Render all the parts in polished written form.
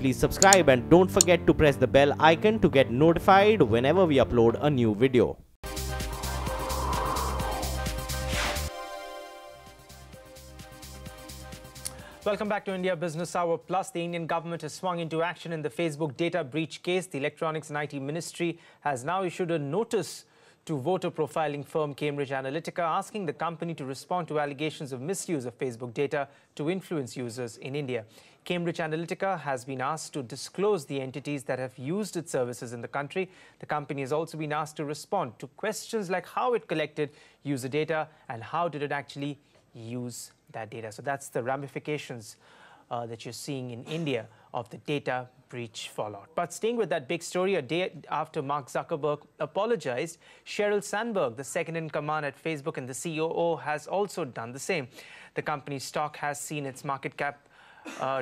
Please subscribe and don't forget to press the bell icon to get notified whenever we upload a new video. Welcome back to India Business Hour Plus. The Indian government has swung into action in the Facebook data breach case. The Electronics and IT Ministry has now issued a notice to voter profiling firm Cambridge Analytica, asking the company to respond to allegations of misuse of Facebook data to influence users in India. Cambridge Analytica has been asked to disclose the entities that have used its services in the country. The company has also been asked to respond to questions like how it collected user data and how did it actually use that data. So that's the ramifications that you're seeing in India of the data breach fallout. But staying with that big story, a day after Mark Zuckerberg apologized, Sheryl Sandberg, the second in command at Facebook and the COO, has also done the same. The company's stock has seen its market cap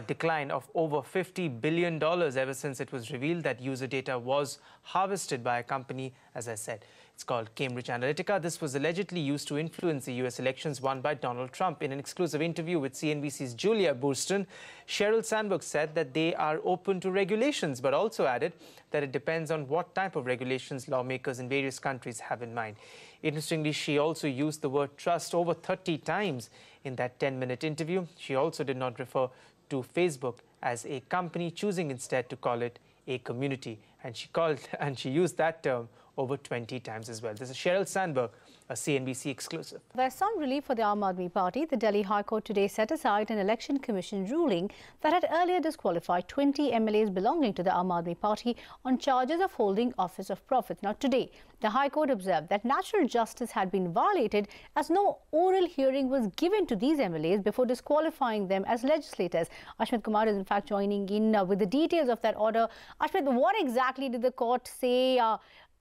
decline of over $50 billion ever since it was revealed that user data was harvested by a company, as I said. It's called Cambridge Analytica. This was allegedly used to influence the US elections won by Donald Trump. In an exclusive interview with CNBC's Julia Boorstin, Sheryl Sandberg said that they are open to regulations, but also added that it depends on what type of regulations lawmakers in various countries have in mind. Interestingly, she also used the word trust over 30 times in that 10-minute interview. She also did not refer to Facebook as a company, choosing instead to call it a community. And she used that term over 20 times as well. This is Sheryl Sandberg, a CNBC exclusive. There's some relief for the Aam Aadmi Party. The Delhi High Court today set aside an election commission ruling that had earlier disqualified 20 MLAs belonging to the Aam Aadmi Party on charges of holding office of profit. Now today, the High Court observed that natural justice had been violated as no oral hearing was given to these MLAs before disqualifying them as legislators. Ashmit Kumar is in fact joining in with the details of that order. Ashmit, what exactly did the court say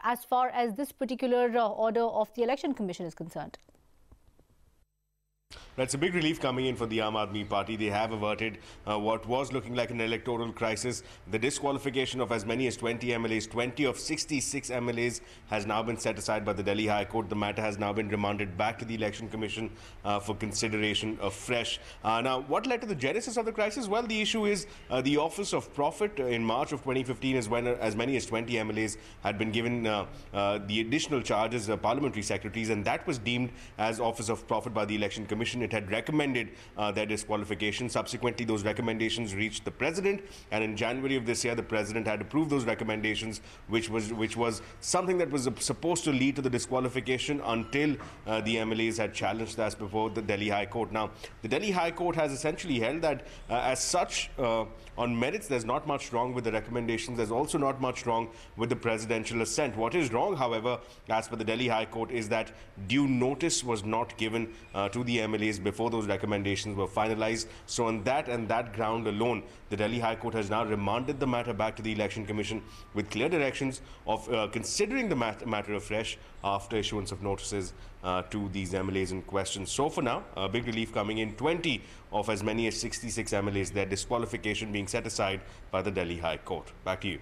as far as this particular order of the Election Commission is concerned? That's a big relief coming in for the Aam Aadmi Party. They have averted what was looking like an electoral crisis. The disqualification of as many as 20 MLAs, 20 of 66 MLAs, has now been set aside by the Delhi High Court. The matter has now been remanded back to the Election Commission for consideration afresh. Now, what led to the genesis of the crisis? Well, the issue is the Office of Profit. In March of 2015 is when as many as 20 MLAs had been given the additional charges of parliamentary secretaries, and that was deemed as Office of Profit by the Election Commission. It had recommended their disqualification. Subsequently, those recommendations reached the president, and in January of this year, the president had approved those recommendations, which was something that was supposed to lead to the disqualification until the MLAs had challenged that before the Delhi High Court. Now, the Delhi High Court has essentially held that as such, on merits, there's not much wrong with the recommendations. There's also not much wrong with the presidential assent. What is wrong, however, as per the Delhi High Court, is that due notice was not given to the MLAs before those recommendations were finalized. So on that and that ground alone, the Delhi High Court has now remanded the matter back to the Election Commission with clear directions of considering the matter afresh after issuance of notices to these MLAs in question. So for now, a big relief coming in. 20 of as many as 66 MLAs, their disqualification being set aside by the Delhi High Court. Back to you.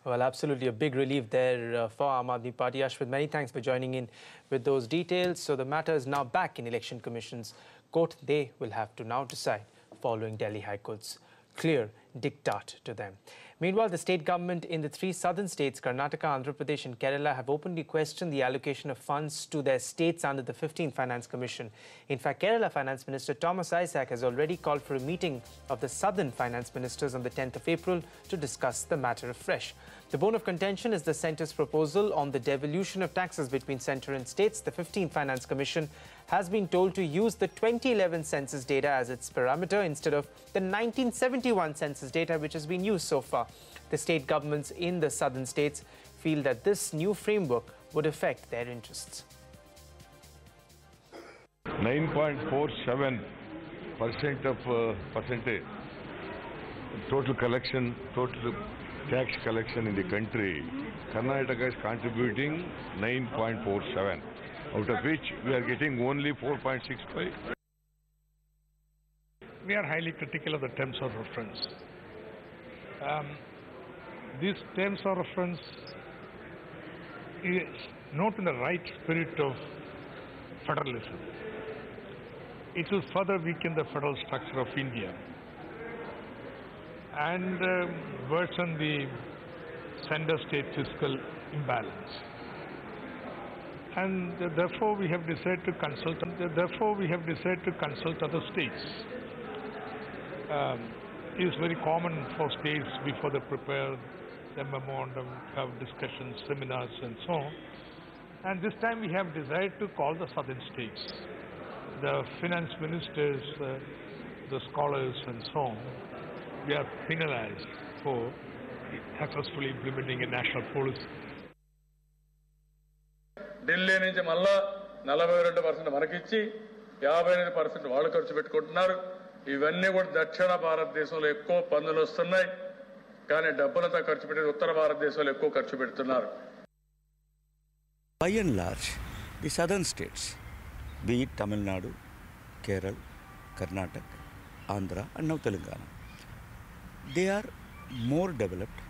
Well, absolutely a big relief there for Aam Aadmi Party. Ashwin, many thanks for joining in with those details. So the matter is now back in Election Commission's court. They will have to now decide following Delhi High Court's clear diktat to them. Meanwhile, the state government in the three southern states, Karnataka, Andhra Pradesh and Kerala, have openly questioned the allocation of funds to their states under the 15th Finance Commission. In fact, Kerala Finance Minister Thomas Isaac has already called for a meeting of the southern finance ministers on the 10th of April to discuss the matter afresh. The bone of contention is the centre's proposal on the devolution of taxes between centre and states. The 15th Finance Commission has been told to use the 2011 census data as its parameter instead of the 1971 census data which has been used so far. The state governments in the southern states feel that this new framework would affect their interests. 9.47% of percentage total collection, total tax collection in the country. Karnataka is contributing 9.47%. out of which we are getting only 4.65. We are highly critical of the terms of reference. These terms of reference is not in the right spirit of federalism. It will further weaken the federal structure of India. and worsen the center-state fiscal imbalance. And therefore we have decided to consult. Other states. It is very common for states before they prepare the memorandum, have discussions, seminars, and so on. And this time we have decided to call the southern states, the finance ministers, the scholars, and so on. They are penalized for successfully implementing a national policy. Delhi నుంచి మళ్ళా 42% మనకిచ్చి 58% వాళ్ళు ఖర్చు పెట్టుకుంటున్నారు. ఇవన్నీ కూడా దక్షిణ భారతదేశంలో ఎక్కువ పన్నులు వస్తున్నాయి, కానీ డబ్బులంతా ఖర్చు పెట్టేది ఉత్తర భారతదేశంలో ఎక్కువ ఖర్చు పెడుతున్నారు. By and large, the southern states, be it Tamil Nadu, Kerala, Karnataka, Andhra, and now Telangana, they are more developed,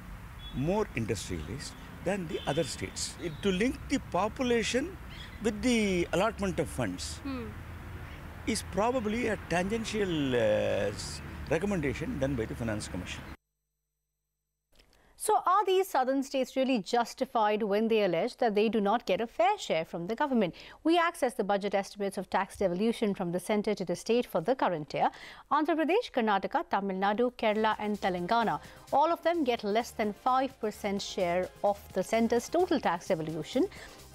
more industrialized than the other states. To link the population with the allotment of funds is probably a tangential recommendation done by the Finance Commission. So are these southern states really justified when they allege that they do not get a fair share from the government? We access the budget estimates of tax devolution from the centre to the state for the current year. Andhra Pradesh, Karnataka, Tamil Nadu, Kerala and Telangana, all of them get less than 5% share of the centre's total tax devolution.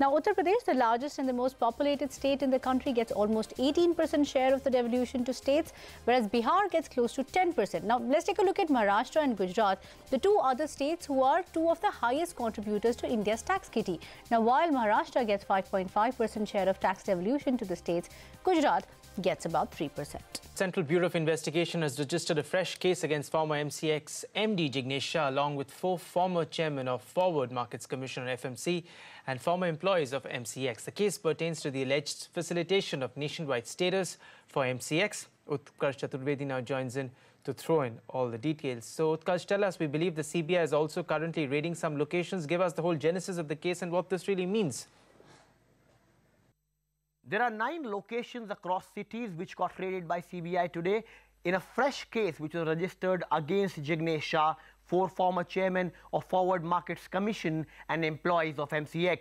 Now, Uttar Pradesh, the largest and the most populated state in the country, gets almost 18% share of the devolution to states, whereas Bihar gets close to 10%. Now, let's take a look at Maharashtra and Gujarat, the two other states who are two of the highest contributors to India's tax kitty. Now, while Maharashtra gets 5.5% share of tax devolution to the states, Gujarat gets about 3%. Central Bureau of Investigation has registered a fresh case against former MCX MD Jignesh Shah along with 4 former chairmen of Forward Markets Commission FMC and former employees of MCX. The case pertains to the alleged facilitation of nationwide status for MCX. Utkarsh Chaturvedi now joins in to throw in all the details. So Utkarsh, tell us, we believe the CBI is also currently raiding some locations. Give us the whole genesis of the case and what this really means. There are 9 locations across cities which got raided by CBI today in a fresh case which was registered against Jignesh Shah, 4 former chairmen of Forward Markets Commission and employees of MCX.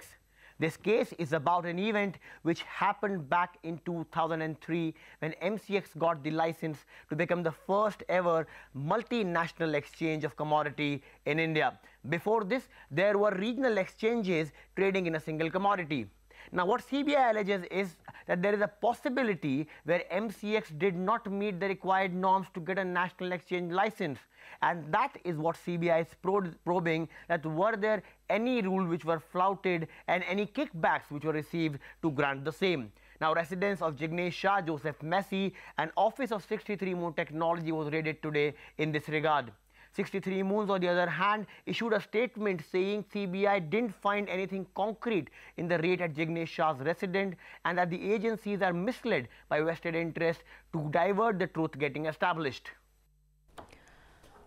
This case is about an event which happened back in 2003 when MCX got the license to become the first ever multinational exchange of commodity in India. Before this, there were regional exchanges trading in a single commodity. Now, what CBI alleges is that there is a possibility where MCX did not meet the required norms to get a national exchange license. And that is what CBI is probing, that were there any rules which were flouted and any kickbacks which were received to grant the same. Now, residence of Jignesh Shah, Joseph Messi and office of 63 Moon Technology was raided today in this regard. 63 Moons, on the other hand, issued a statement saying CBI didn't find anything concrete in the raid at Jignesh Shah's residence and that the agencies are misled by vested interests to divert the truth getting established.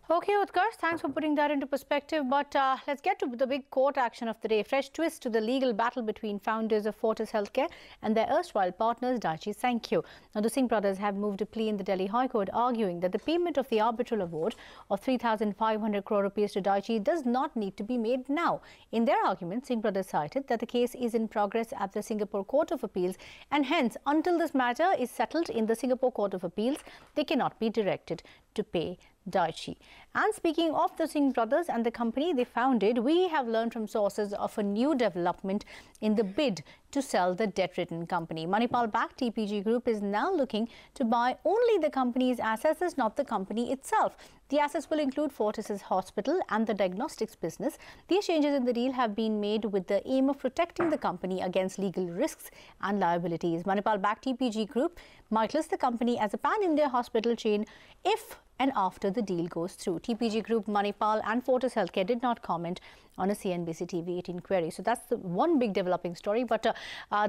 Okay, Utkarsh, thanks for putting that into perspective. But let's get to the big court action of the day. Fresh twist to the legal battle between founders of Fortis Healthcare and their erstwhile partners, Daiichi Sankyo. Now, the Singh brothers have moved a plea in the Delhi High Court, arguing that the payment of the arbitral award of 3,500 crore rupees to Daiichi does not need to be made now. In their argument, Singh brothers cited that the case is in progress at the Singapore Court of Appeals, and hence, until this matter is settled in the Singapore Court of Appeals, they cannot be directed to pay Daiichi. And speaking of the Singh brothers and the company they founded, we have learned from sources of a new development in the bid to sell the debt-ridden company. Manipal-backed TPG Group is now looking to buy only the company's assets, not the company itself. The assets will include Fortis's hospital and the diagnostics business. These changes in the deal have been made with the aim of protecting the company against legal risks and liabilities. Manipal-backed TPG Group might list the company as a pan-India hospital chain if and after the deal goes through. TPG Group, Manipal and Fortis Healthcare did not comment on a CNBC TV18 query. So that's the one big developing story. But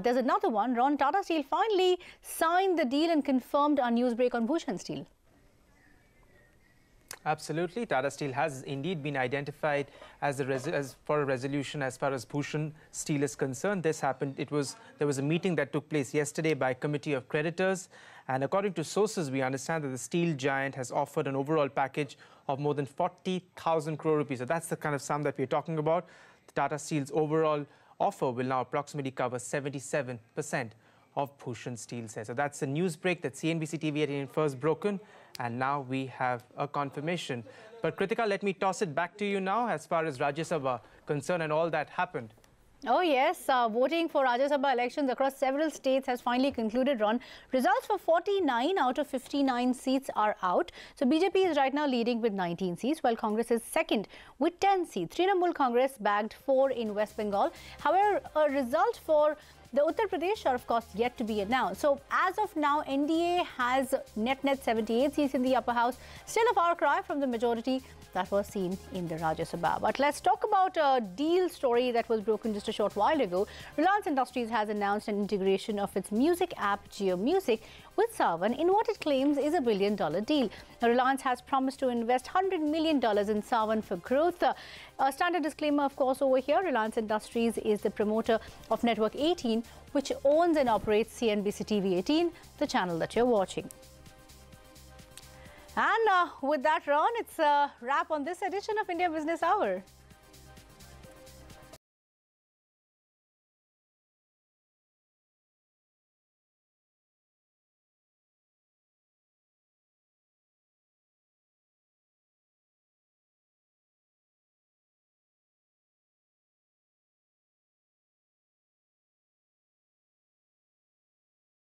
there's another one. Ron, Tata Steel finally signed the deal and confirmed our news break on Bhushan Steel. Absolutely. Tata Steel has indeed been identified as for a resolution as far as Bhushan Steel is concerned. This happened. There was a meeting that took place yesterday by a committee of creditors. And according to sources, we understand that the steel giant has offered an overall package of more than 40,000 crore rupees. So that's the kind of sum that we're talking about. The Tata Steel's overall offer will now approximately cover 77% of Bhushan Steel shares. So that's the news break that CNBC TV18 first broken, and now we have a confirmation. But Kritika, let me toss it back to you now as far as Rajya Sabha concerned and all that happened. Oh yes, voting for Rajya Sabha elections across several states has finally concluded, Ron. Results for 49 out of 59 seats are out. So BJP is right now leading with 19 seats, while Congress is second with 10 seats. Trinamool Congress bagged 4 in West Bengal. However, a result for the Uttar Pradesh are, of course, yet to be announced. So, as of now, NDA has net 78 seats in the upper house. Still a far cry from the majority that was seen in the Rajya Sabha. But let's talk about a deal story that was broken just a short while ago. Reliance Industries has announced an integration of its music app Jio Music with Saavn in what it claims is a $1 billion deal. Now, Reliance has promised to invest $100 million in Saavn for growth. A standard disclaimer, of course, over here. Reliance Industries is the promoter of Network 18, which owns and operates CNBC TV18, the channel that you're watching. And with that, Ron, it's a wrap on this edition of India Business Hour.